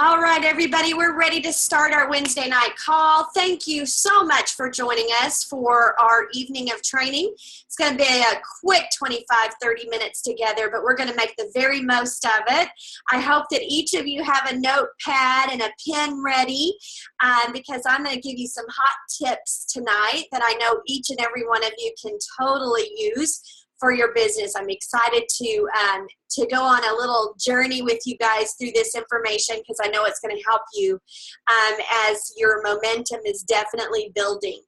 All right, everybody, we're ready to start our Wednesday night call. Thank you so much for joining us for our evening of training. It's going to be a quick 25-30 minutes together, but we're going to make the very most of it. I hope that each of you have a notepad and a pen ready because I'm going to give you some hot tips tonight that I know each and every one of you can totally use for your business. I'm excited to go on a little journey with you guys through this information because I know it's going to help you as your momentum is definitely building.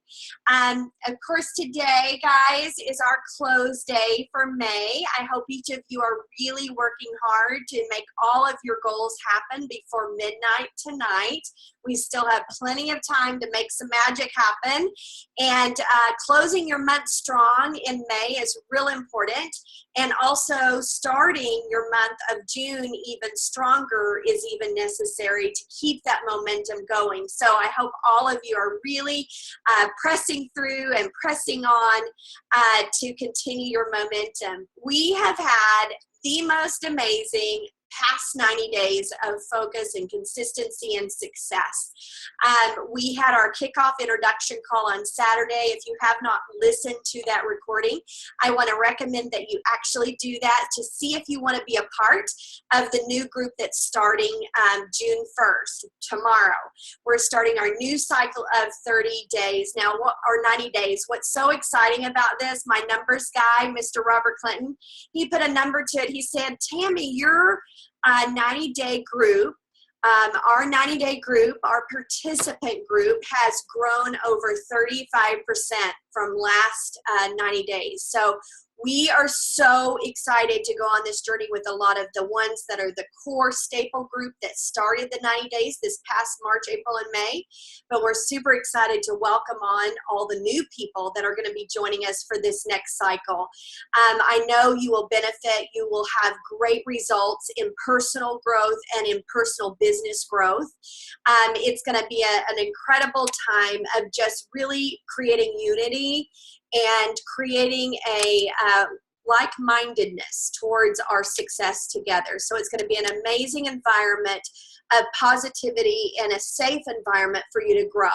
Of course, today, guys, is our close day for May. I hope each of you are really working hard to make all of your goals happen before midnight tonight. We still have plenty of time to make some magic happen. And closing your month strong in May is real important. And also starting your month of June even stronger is even necessary to keep that momentum going. So I hope all of you are really pressing through and pressing on to continue your momentum. We have had the most amazing past 90 days of focus and consistency and success. We had our kickoff introduction call on Saturday. If you have not listened to that recording, I want to recommend that you actually do that to see if you want to be a part of the new group that's starting June 1st, tomorrow. We're starting our new cycle of 30 days now, or 90 days. What's so exciting about this, my numbers guy, Mr. Robert Clinton, he put a number to it. He said, Tammy, your 90-day group, our 90-day group, our participant group has grown over 35% from last 90 days. So we are so excited to go on this journey with a lot of the ones that are the core staple group that started the 90 days this past March, April, and May. But we're super excited to welcome on all the new people that are going to be joining us for this next cycle. I know you will benefit. You will have great results in personal growth and in personal business growth. It's going to be an incredible time of just really creating unity and creating a like-mindedness towards our success together. So it's going to be an amazing environment of positivity and a safe environment for you to grow.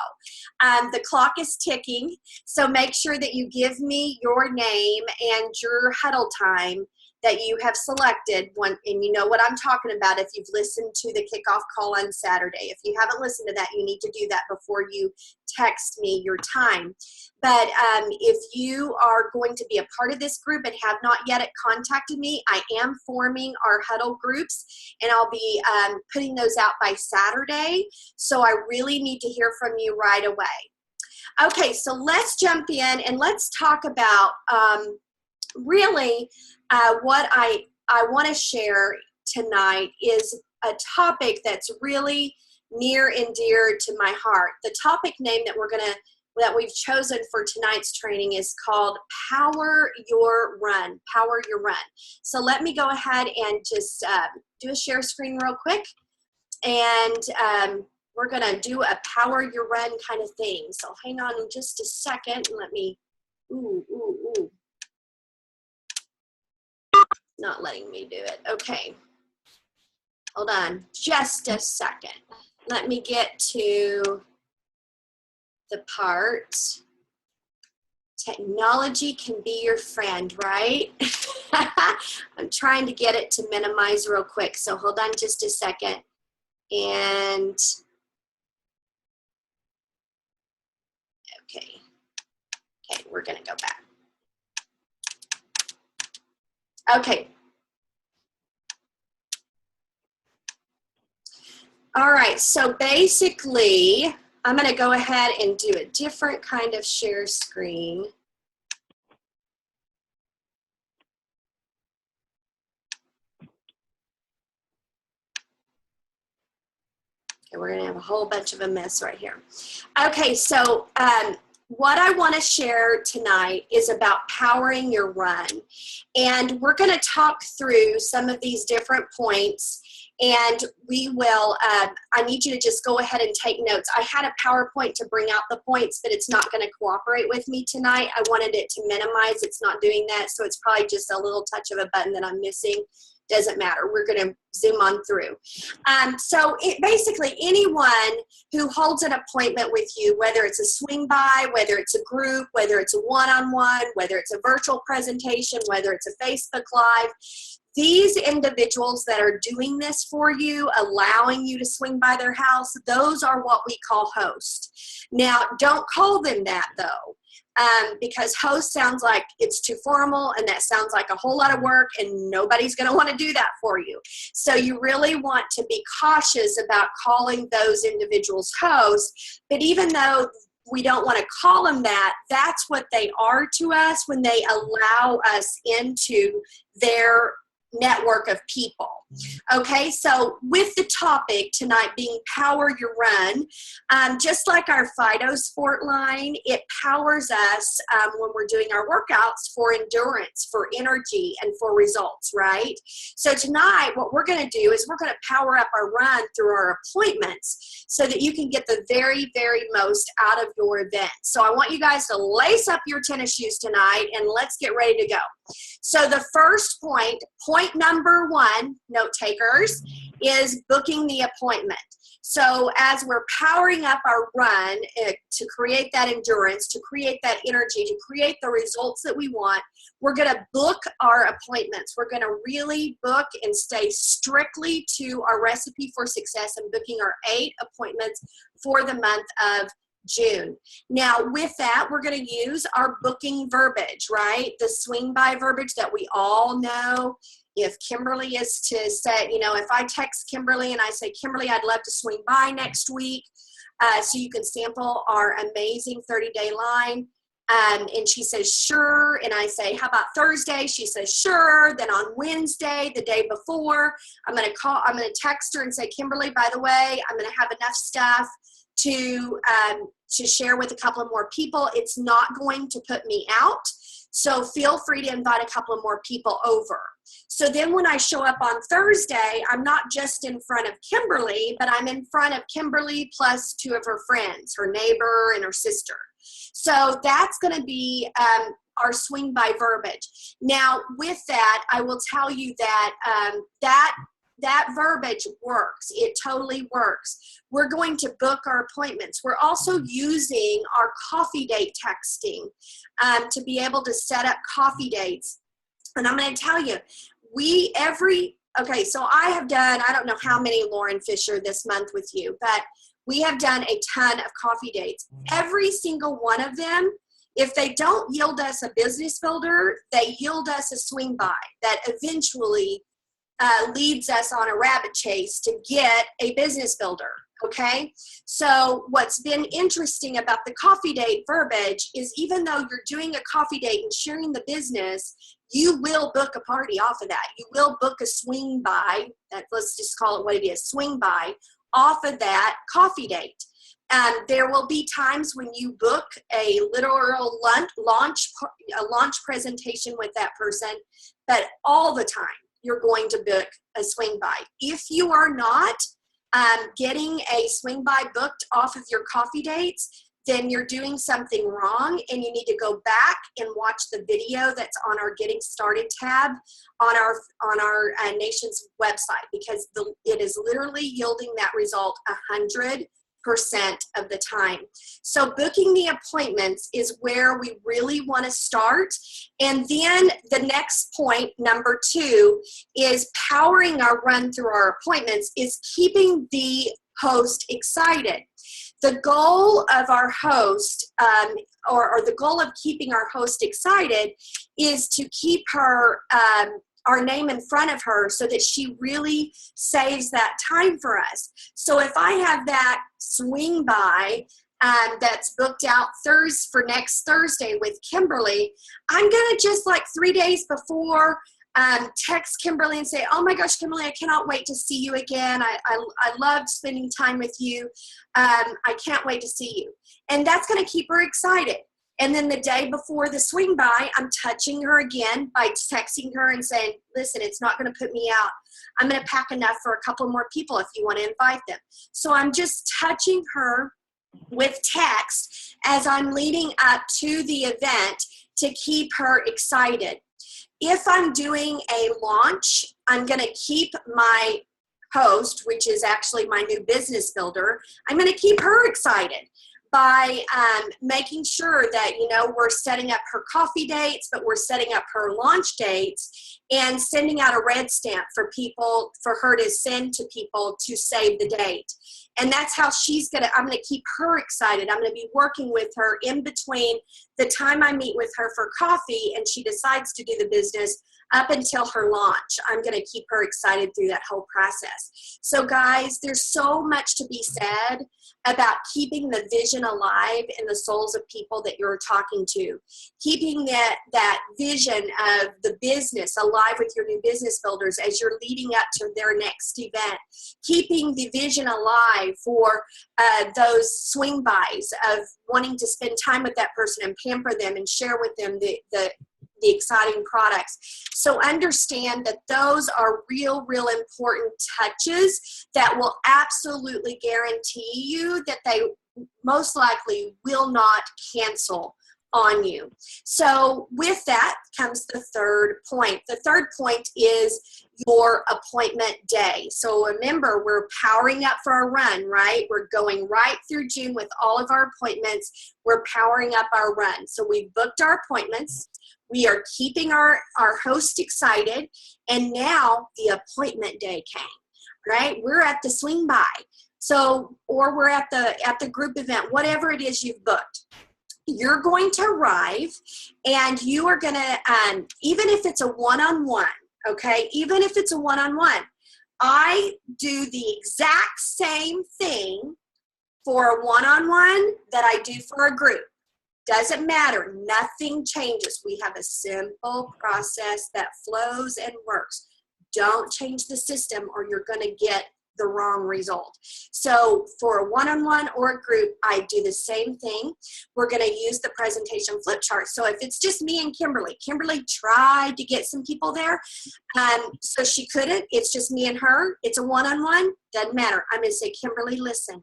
The clock is ticking, so make sure that you give me your name and your huddle time that you have selected, and you know what I'm talking about if you've listened to the kickoff call on Saturday. If you haven't listened to that, you need to do that before you text me your time. But if you are going to be a part of this group and have not yet contacted me, I am forming our huddle groups, and I'll be putting those out by Saturday. So I really need to hear from you right away. Okay, so let's jump in and let's talk about really what I want to share tonight is a topic that's really near and dear to my heart. The topic name that we've chosen for tonight's training is called Power Your Run. Power Your Run. So let me go ahead and just do a share screen real quick, and we're going to do a Power Your Run kind of thing. So hang on just a second and let me. Not letting me do it. Okay. Hold on just a second. Let me get to the part. Technology can be your friend, right? I'm trying to get it to minimize real quick. So hold on just a second. And okay, we're going to go back. Okay. All right, so basically, I'm going to go ahead and do a different kind of share screen. Okay, we're going to have a whole bunch of a mess right here. Okay, so what I want to share tonight is about powering your run. And we're going to talk through some of these different points, and we will, I need you to just go ahead and take notes. I had a PowerPoint to bring out the points, but it's not going to cooperate with me tonight. I wanted it to minimize. It's not doing that, so it's probably just a little touch of a button that I'm missing doesn't matter. We're going to zoom on through. So basically anyone who holds an appointment with you, whether it's a swing by, whether it's a group, whether it's a one-on-one, whether it's a virtual presentation, whether it's a Facebook Live, these individuals that are doing this for you, allowing you to swing by their house, those are what we call host. Now, don't call them that though, because host sounds like it's too formal and that sounds like a whole lot of work and nobody's going to want to do that for you. So you really want to be cautious about calling those individuals hosts, but even though we don't want to call them that, that's what they are to us when they allow us into their network of people. Okay, so with the topic tonight being Power Your Run, just like our Fido Sport line, it powers us when we're doing our workouts for endurance, for energy, and for results, right? So tonight, what we're going to do is we're going to power up our run through our appointments so that you can get the very, very most out of your event. So I want you guys to lace up your tennis shoes tonight and let's get ready to go. So the first point number one, note takers, is booking the appointment. So as we're powering up our run to create that endurance, to create that energy, to create the results that we want, we're going to book our appointments. We're going to really book and stay strictly to our recipe for success and booking our 8 appointments for the month of June. Now with that, we're going to use our booking verbiage, right? The swing by verbiage that we all know. If Kimberly is to say, you know, if I text Kimberly and I say, Kimberly, I'd love to swing by next week so you can sample our amazing 30-day line. And she says, sure. And I say, how about Thursday? She says, sure. Then on Wednesday, the day before, I'm going to text her and say, Kimberly, by the way, I'm going to have enough stuff to share with a couple of more people. It's not going to put me out. So feel free to invite a couple of more people over. So then when I show up on Thursday, I'm not just in front of Kimberly, but I'm in front of Kimberly plus 2 of her friends, her neighbor and her sister. So that's going to be our swing by verbiage. Now with that, I will tell you that that verbiage works. It totally works. We're going to book our appointments. We're also using our coffee date texting to be able to set up coffee dates. And I'm going to tell you, okay, so I have done, I don't know how many, Lauren Fisher, this month with you, but we have done a ton of coffee dates. Every single one of them, if they don't yield us a business builder, they yield us a swing by that eventually leads us on a rabbit chase to get a business builder, okay? So what's been interesting about the coffee date verbiage is even though you're doing a coffee date and sharing the business, you will book a party off of that. You will book a swing by, let's just call it what it is, swing by, off of that coffee date. There will be times when you book a literal launch presentation with that person, but all the time, you're going to book a swing by. If you are not getting a swing by booked off of your coffee dates, then you're doing something wrong and you need to go back and watch the video that's on our Getting Started tab on our nation's website, because it is literally yielding that result 100% of the time. So booking the appointments is where we really want to start. And then the next point, number 2, is powering our run through our appointments is keeping the host excited. The goal of our host, or the goal of keeping our host excited, is to keep her our name in front of her so that she really saves that time for us. So if I have that swing by that's booked out for next Thursday with Kimberly, I'm going to just like 3 days before text Kimberly and say, oh my gosh, Kimberly, I cannot wait to see you again. I loved spending time with you. I can't wait to see you. And that's going to keep her excited. And then the day before the swing by, I'm touching her again by texting her and saying, listen, it's not going to put me out. I'm going to pack enough for a couple more people if you want to invite them. So I'm just touching her with text as I'm leading up to the event to keep her excited. If I'm doing a launch I'm going to keep my host, which is actually my new business builder, I'm going to keep her excited by making sure that, you know, we're setting up her coffee dates, but we're setting up her launch dates and sending out a red stamp for people, for her to send to people to save the date. And that's how I'm going to keep her excited. I'm going to be working with her in between the time I meet with her for coffee and she decides to do the business up until her launch. I'm going to keep her excited through that whole process. So guys, there's so much to be said about keeping the vision alive in the souls of people that you're talking to, keeping that vision of the business alive with your new business builders as you're leading up to their next event, keeping the vision alive for those swing bys of wanting to spend time with that person and pamper them and share with them the exciting products. So understand that those are real important touches that will absolutely guarantee you that they most likely will not cancel on you. So with that comes the third point. The third point is your appointment day. So remember, we're powering up for our run, right? We're going right through June with all of our appointments. We're powering up our run. So we've booked our appointments. We are keeping our host excited. And now the appointment day came, right? We're at the swing by. So, or we're at the group event, whatever it is you've booked. You're going to arrive and you are going to, even if it's a one-on-one, okay, even if it's a one-on-one, I do the exact same thing for a one-on-one that I do for a group. Doesn't matter. Nothing changes. We have a simple process that flows and works. Don't change the system or you're going to get the wrong result. So for a one-on-one or a group, I do the same thing. We're going to use the presentation flip chart. So if it's just me and Kimberly tried to get some people there, so she couldn't. It's just me and her. It's a one-on-one. Doesn't matter. I'm going to say, Kimberly, listen.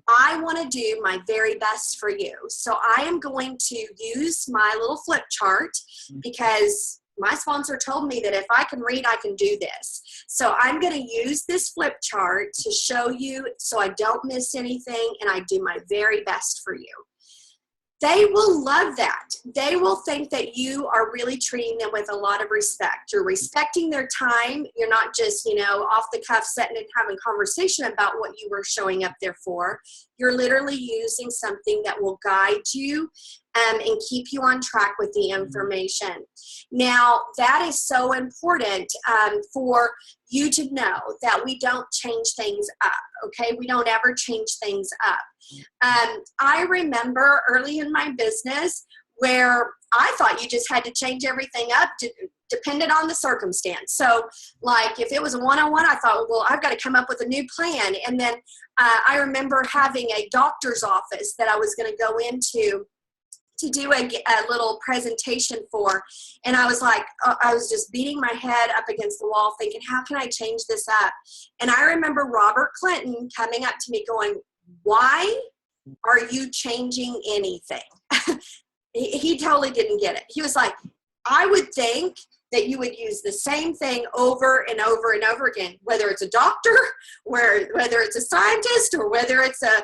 I want to do my very best for you. So I am going to use my little flip chart because my sponsor told me that if I can read, I can do this. So I'm going to use this flip chart to show you so I don't miss anything and I do my very best for you. They will love that. They will think that you are really treating them with a lot of respect. You're respecting their time. You're not just, you know, off the cuff sitting and having conversation about what you were showing up there for. You're literally using something that will guide you and keep you on track with the information. Now, that is so important for you to know that we don't change things up, okay? We don't ever change things up. I remember early in my business where I thought you just had to change everything up depended on the circumstance. So like if it was a one-on-one, I thought, well, I've got to come up with a new plan. And then I remember having a doctor's office that I was going to go into to do a little presentation for. And I was like, I was just beating my head up against the wall thinking, how can I change this up? And I remember Robert Clinton coming up to me going, why are you changing anything? He totally didn't get it. He was like, I would think that you would use the same thing over and over and over again, whether it's a doctor, whether it's a scientist, or whether it's a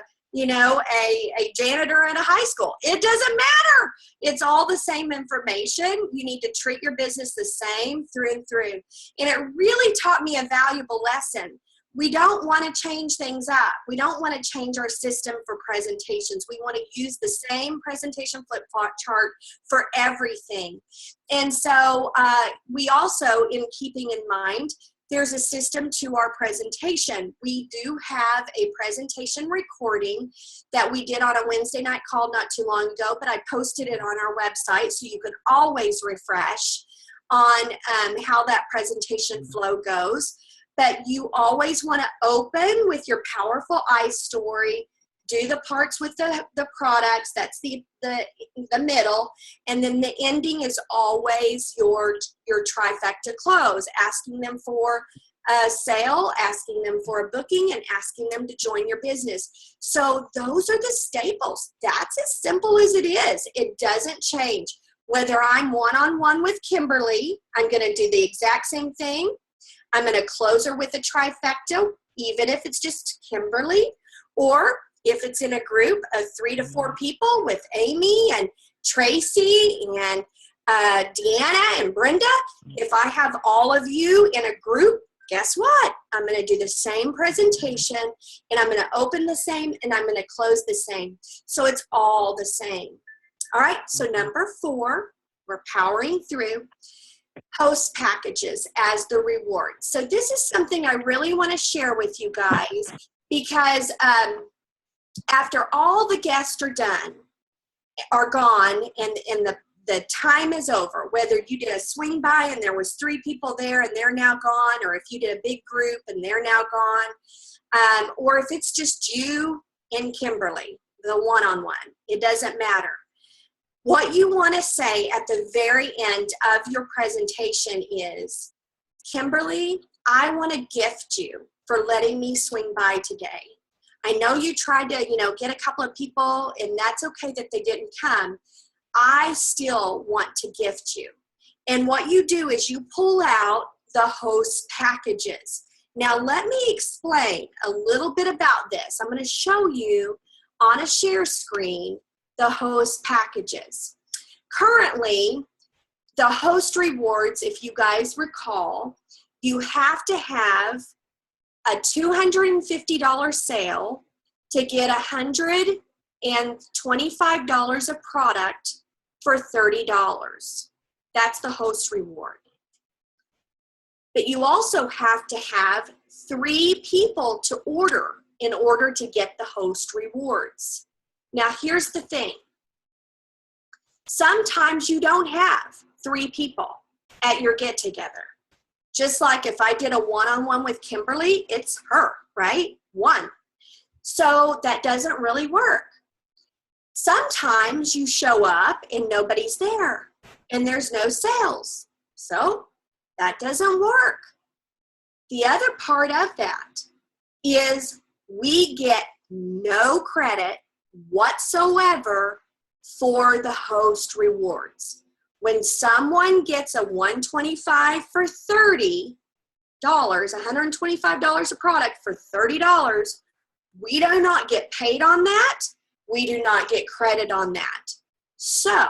janitor at a high school. It doesn't matter. It's all the same information. You need to treat your business the same through and through. And it really taught me a valuable lesson. We don't want to change things up. We don't want to change our system for presentations. We want to use the same presentation flip chart for everything. And so we also, in keeping in mind, there's a system to our presentation. We do have a presentation recording that we did on a Wednesday night call not too long ago, but I posted it on our website so you can always refresh on how that presentation flow goes. But you always want to open with your powerful I story, do the parts with the products, that's the middle, and then the ending is always your trifecta close, asking them for a sale, asking them for a booking, and asking them to join your business. So those are the staples. That's as simple as it is. It doesn't change. Whether I'm one-on-one with Kimberly, I'm going to do the exact same thing. I'm going to close her with a trifecta, even if it's just Kimberly, or if it's in a group of 3 to 4 people with Amy and Tracy and Deanna and Brenda. If I have all of you in a group, guess what? I'm going to do the same presentation, and I'm going to open the same, and I'm going to close the same. So it's all the same. All right, so number 4, we're powering through host packages as the reward. So this is something I really want to share with you guys, because after all the guests are gone, and the time is over, whether you did a swing by and there was 3 people there and they're now gone, or if you did a big group and they're now gone, or if it's just you and Kimberly, the one-on-one, it doesn't matter. What you want to say at the very end of your presentation is, Kimberly, I want to gift you for letting me swing by today. I know you tried to, get a couple of people, and that's okay that they didn't come. I still want to gift you. And what you do is you pull out the host packages. Now let me explain a little bit about this. I'm going to show you on a share screen the host packages. Currently, the host rewards, if you guys recall, you have to have a $250 sale to get $125 of product for $30. That's the host reward. But you also have to have 3 people to order in order to get the host rewards. Now here's the thing. Sometimes you don't have 3 people at your get-together. Just like if I did a one-on-one with Kimberly, it's her, right? 1. So that doesn't really work. Sometimes you show up and nobody's there and there's no sales. So that doesn't work. The other part of that is we get no credit whatsoever for the host rewards. When someone gets a $125 for $30, $125 a product for $30, we do not get paid on that. We do not get credit on that. So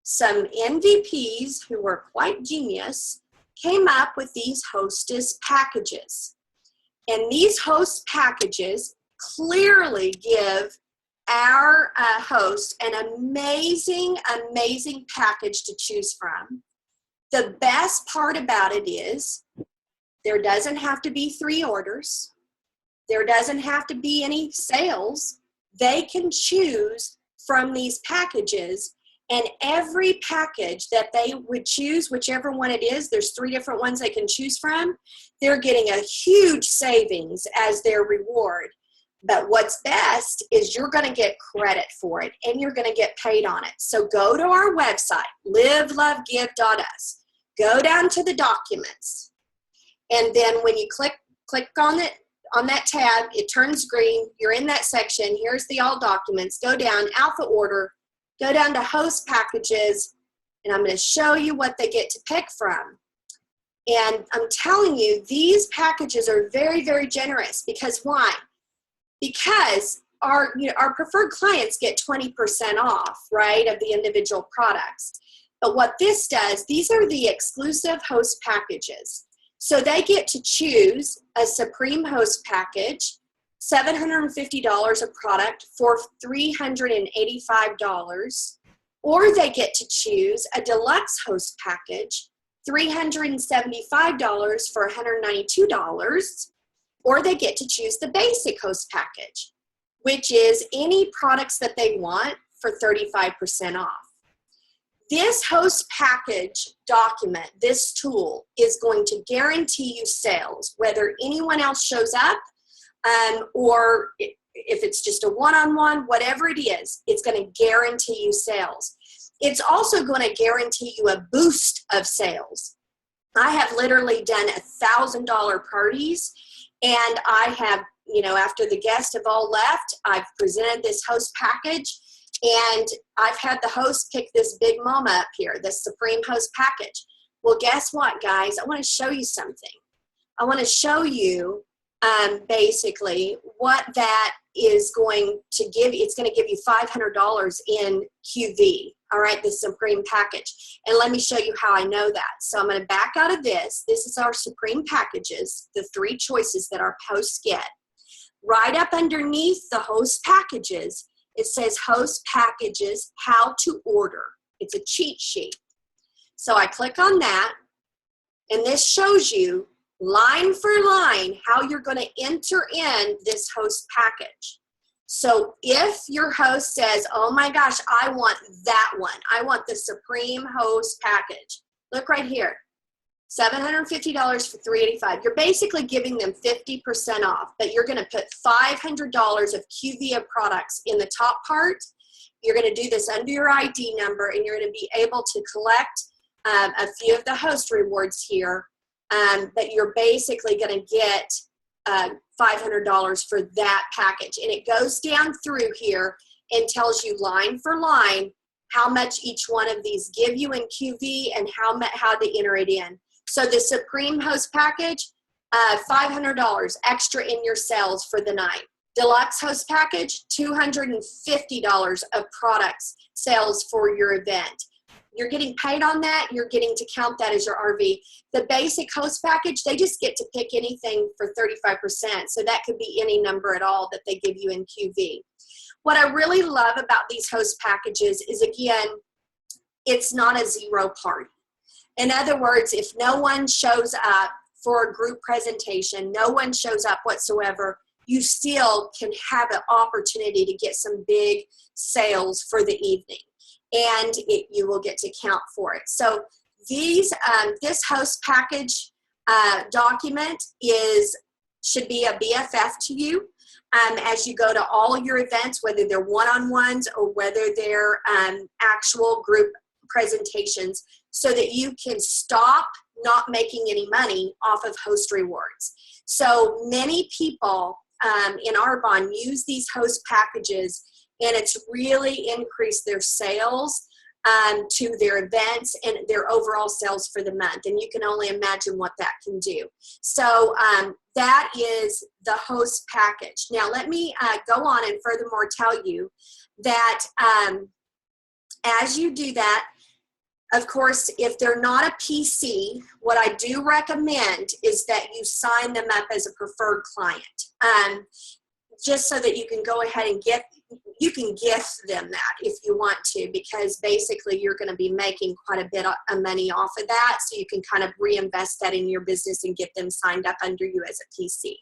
some MVPs who were quite genius came up with these hostess packages. And these host packages clearly give our host an amazing, amazing package to choose from. The best part about it is there doesn't have to be 3 orders. There doesn't have to be any sales. They can choose from these packages, and every package that they would choose, whichever one it is, there's 3 different ones they can choose from, they're getting a huge savings as their reward. But what's best is you're going to get credit for it, and you're going to get paid on it. So go to our website, livelovegive.us. Go down to the documents, and then when you click on it, on that tab, it turns green. You're in that section. Here's the all documents. Go down, alpha order, go down to host packages, and I'm going to show you what they get to pick from. And I'm telling you, these packages are very, very generous. Because why? Because our preferred clients get 20% off, right, of the individual products. But what this does, these are the exclusive host packages. So they get to choose a Supreme Host package, $750 of product for $385, or they get to choose a Deluxe Host package, $375 for $192, or they get to choose the Basic Host package, which is any products that they want for 35% off. This host package document, this tool, is going to guarantee you sales, whether anyone else shows up or if it's just a one-on-one, whatever it is, it's going to guarantee you sales. It's also going to guarantee you a boost of sales. I have literally done $1,000 parties, and I have, after the guests have all left, I've presented this host package. And I've had the host pick this big mama up here, this Supreme Host package. Well, guess what, guys? I want to show you something. I want to show you basically what that is going to give you. It's going to give you $500 in QV, all right, the Supreme package. And let me show you how I know that. So I'm going to back out of this. This is our Supreme packages, the 3 choices that our hosts get. Right up underneath the host packages, it says host packages, how to order. It's a cheat sheet. So I click on that, and this shows you line for line how you're going to enter in this host package. So if your host says, oh my gosh, I want that one, I want the Supreme host package, look right here, $750 for $385. You're basically giving them 50% off, but you're going to put $500 of QV products in the top part. You're going to do this under your ID number, and you're going to be able to collect a few of the host rewards here. But you're basically going to get $500 for that package. And it goes down through here and tells you line for line how much each one of these give you in QV and how to enter it in. So the Supreme host package, $500 extra in your sales for the night. Deluxe host package, $250 of products sales for your event. You're getting paid on that. You're getting to count that as your RV. The basic host package, they just get to pick anything for 35%. So that could be any number at all that they give you in QV. What I really love about these host packages is, again, it's not a zero party. In other words, if no one shows up for a group presentation, no one shows up whatsoever, you still can have an opportunity to get some big sales for the evening. And you will get to count for it. So this host package document should be a BFF to you as you go to all your events, whether they're one-on-ones or whether they're actual group presentations, so that you can stop not making any money off of host rewards. So many people in Arbonne use these host packages, and it's really increased their sales to their events and their overall sales for the month. And you can only imagine what that can do. So that is the host package. Now, let me go on and furthermore tell you that as you do that, of course, if they're not a PC, what I do recommend is that you sign them up as a preferred client. Just so that you can go ahead and you can gift them that if you want to, because basically you're going to be making quite a bit of money off of that. So you can kind of reinvest that in your business and get them signed up under you as a PC.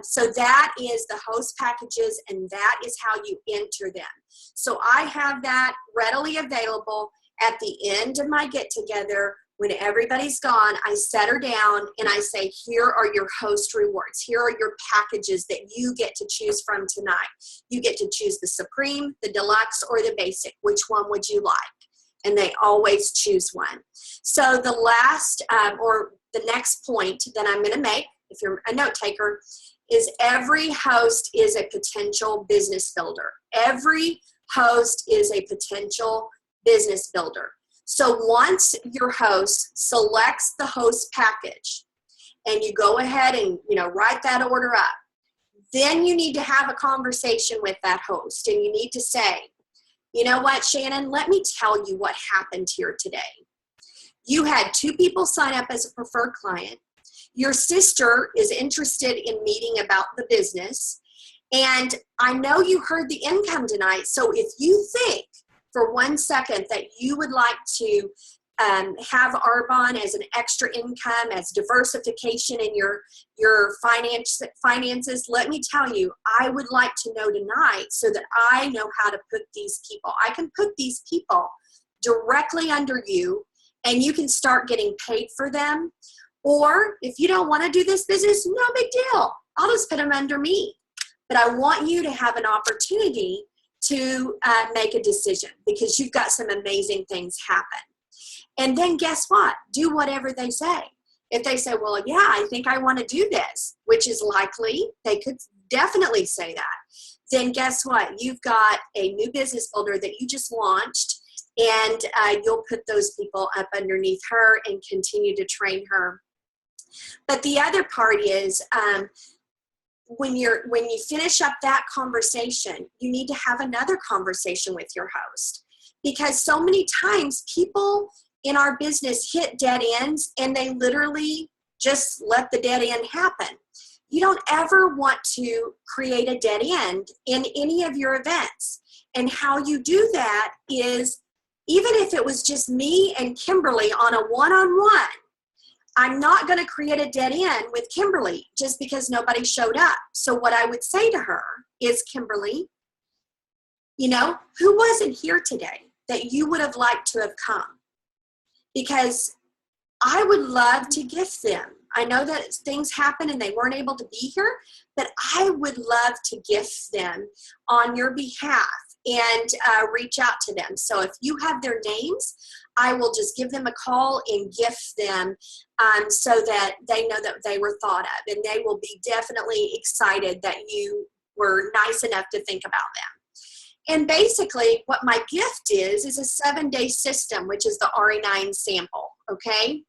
So that is the host packages, and that is how you enter them. So I have that readily available at the end of my get together. When everybody's gone, I set her down and I say, here are your host rewards. Here are your packages that you get to choose from tonight. You get to choose the Supreme, the Deluxe, or the Basic. Which one would you like? And they always choose one. So the last or the next point that I'm going to make, if you're a note taker, is every host is a potential business builder. Every host is a potential business builder. So once your host selects the host package and you go ahead and write that order up, then you need to have a conversation with that host, and you need to say, you know what, Shannon, let me tell you what happened here today. You had 2 people sign up as a preferred client. Your sister is interested in meeting about the business, and I know you heard the income tonight. So if you think for 1 second that you would like to have Arbonne as an extra income, as diversification in your finances, let me tell you, I would like to know tonight so that I know how to put these people. I can put these people directly under you, and you can start getting paid for them. Or if you don't want to do this business, no big deal. I'll just put them under me. But I want you to have an opportunity to make a decision, because you've got some amazing things happen. And then guess what? Do whatever they say. If they say, well, yeah, I think I want to do this, which is likely, they could definitely say that. Then guess what? You've got a new business builder that you just launched, and you'll put those people up underneath her and continue to train her But the other part is when you finish up that conversation, you need to have another conversation with your host, because so many times people in our business hit dead ends and they literally just let the dead end happen. You don't ever want to create a dead end in any of your events. And how you do that is, even if it was just me and Kimberly on a one-on-one, I'm not going to create a dead end with Kimberly just because nobody showed up. So what I would say to her is, Kimberly, who wasn't here today that you would have liked to have come? Because I would love to gift them. I know that things happen and they weren't able to be here, but I would love to gift them on your behalf and reach out to them. So if you have their names, I will just give them a call and gift them so that they know that they were thought of, and they will be definitely excited that you were nice enough to think about them. And basically what my gift is a 7-day system, which is the RE9 sample, okay?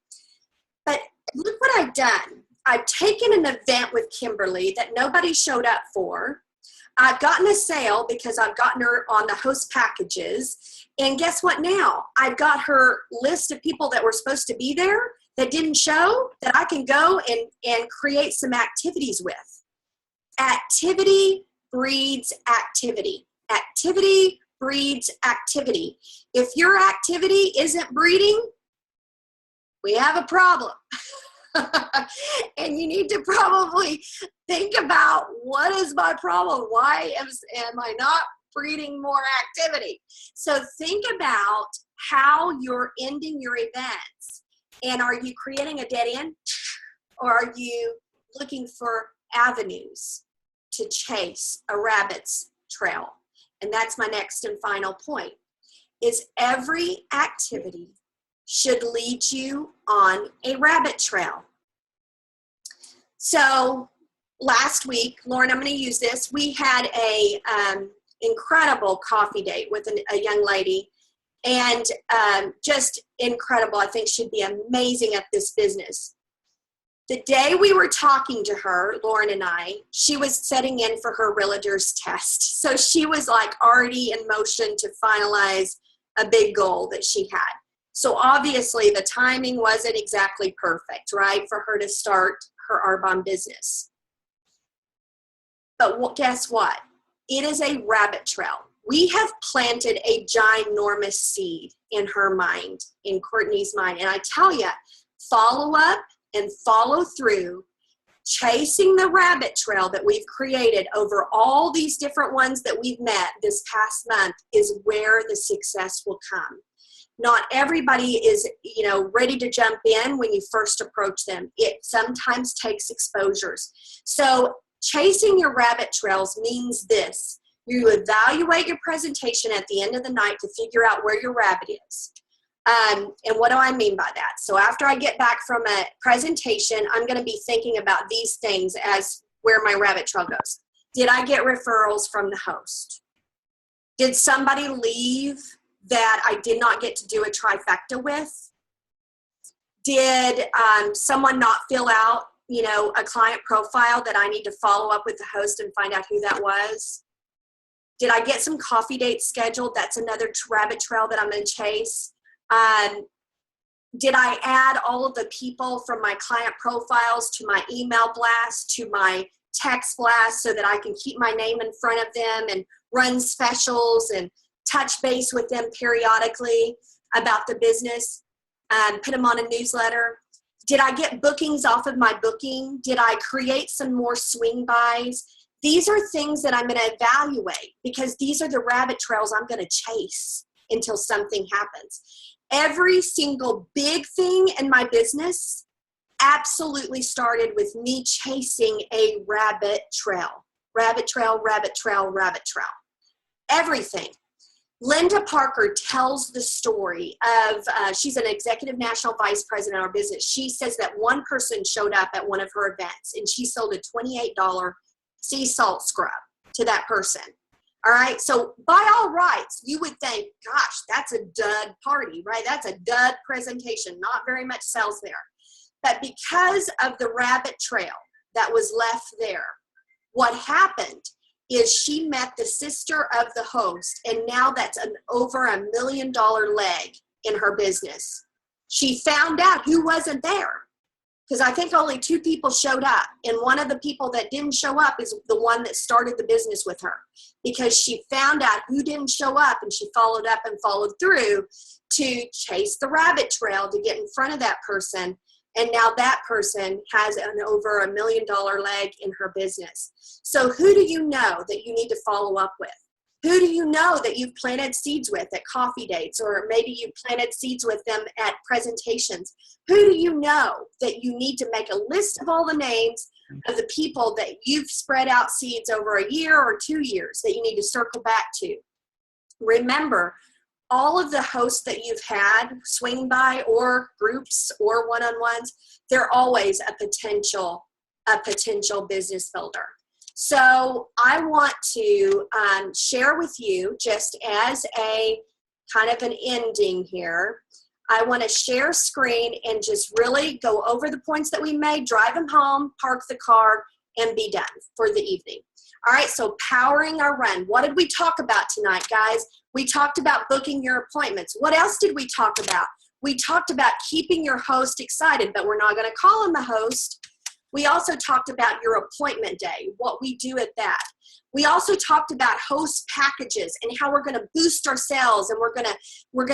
But look what I've done. I've taken an event with Kimberly that nobody showed up for. I've gotten a sale because I've gotten her on the host packages. And guess what now? I've got her list of people that were supposed to be there that didn't show, that I can go and create some activities with. Activity breeds activity. Activity breeds activity. If your activity isn't breeding, we have a problem. And you need to probably think about, what is my problem? Why am I not breeding more activity? So think about how you're ending your events. And are you creating a dead end? Or are you looking for avenues to chase a rabbit's trail? And that's my next and final point, is every activity should lead you on a rabbit trail. So last week, Lauren, I'm going to use this. We had a incredible coffee date with a young lady, and just incredible. I think she'd be amazing at this business. The day we were talking to her, Lauren and I, she was setting in for her realtor's test. So she was like already in motion to finalize a big goal that she had. So obviously the timing wasn't exactly perfect, right, for her to start her Arbonne business. But guess what? It is a rabbit trail. We have planted a ginormous seed in her mind, in Courtney's mind. And I tell you, follow up and follow through, chasing the rabbit trail that we've created over all these different ones that we've met this past month is where the success will come. Not everybody is, ready to jump in when you first approach them. It sometimes takes exposures. So chasing your rabbit trails means this. You evaluate your presentation at the end of the night to figure out where your rabbit is. And what do I mean by that? So after I get back from a presentation, I'm going to be thinking about these things as where my rabbit trail goes. Did I get referrals from the host? Did somebody leave that I did not get to do a trifecta with? Did someone not fill out, a client profile that I need to follow up with the host and find out who that was? Did I get some coffee dates scheduled? That's another rabbit trail that I'm going to chase. Did I add all of the people from my client profiles to my email blast, to my text blast, so that I can keep my name in front of them and run specials and touch base with them periodically about the business, put them on a newsletter? Did I get bookings off of my booking? Did I create some more swing buys? These are things that I'm going to evaluate, because these are the rabbit trails I'm going to chase until something happens. Every single big thing in my business absolutely started with me chasing a rabbit trail. Rabbit trail, rabbit trail, rabbit trail. Everything. Linda Parker tells the story of, she's an executive national vice president of our business. She says that one person showed up at one of her events and she sold a $28 sea salt scrub to that person. All right. So by all rights, you would think, gosh, that's a dud party, right? That's a dud presentation. Not very much sales there. But because of the rabbit trail that was left there, what happened is she met the sister of the host, and now that's over $1 million leg in her business. She found out who wasn't there, because I think only 2 people showed up, and one of the people that didn't show up is the one that started the business with her, because she found out who didn't show up, and she followed up and followed through to chase the rabbit trail to get in front of that person. And now that person has an over $1 million leg in her business. So who do you know that you need to follow up with? Who do you know that you've planted seeds with at coffee dates, or maybe you planted seeds with them at presentations? Who do you know that you need to make a list of all the names of the people that you've spread out seeds over a year or 2 years that you need to circle back to? Remember, all of the hosts that you've had swing by, or groups or one-on-ones, they're always a potential business builder. So I want to share with you, just as a kind of an ending here, I want to share screen and just really go over the points that we made, drive them home, park the car, and be done for the evening. All right, so powering our run. What did we talk about tonight, guys? We talked about booking your appointments. What else did we talk about? We talked about keeping your host excited, but we're not going to call him a host. We also talked about your appointment day, what we do at that. We also talked about host packages and how we're going to boost our sales, and we're going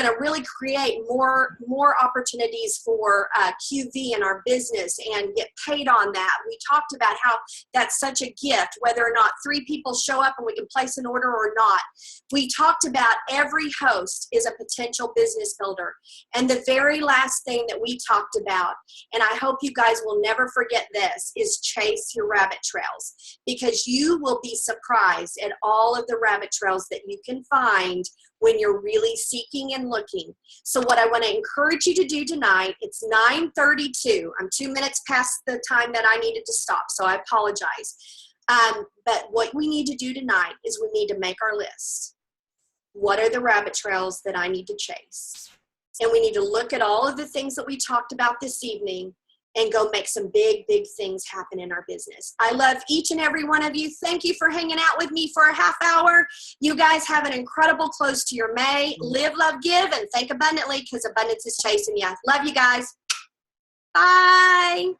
to really create more opportunities for QV in our business and get paid on that. We talked about how that's such a gift, whether or not 3 people show up and we can place an order or not. We talked about every host is a potential business builder. And the very last thing that we talked about, and I hope you guys will never forget this, is chase your rabbit trails, because you will be surprised at all of the rabbit trails that you can find when you're really seeking and looking. So what I want to encourage you to do tonight, it's 9:32. I'm 2 minutes past the time that I needed to stop, so I apologize. But what we need to do tonight is we need to make our list. What are the rabbit trails that I need to chase? And we need to look at all of the things that we talked about this evening and go make some big things happen in our business. I love each and every one of you. Thank you for hanging out with me for a half hour. You guys have an incredible close to your May. Live, love, give, and think abundantly, because abundance is chasing you. Love you guys. Bye.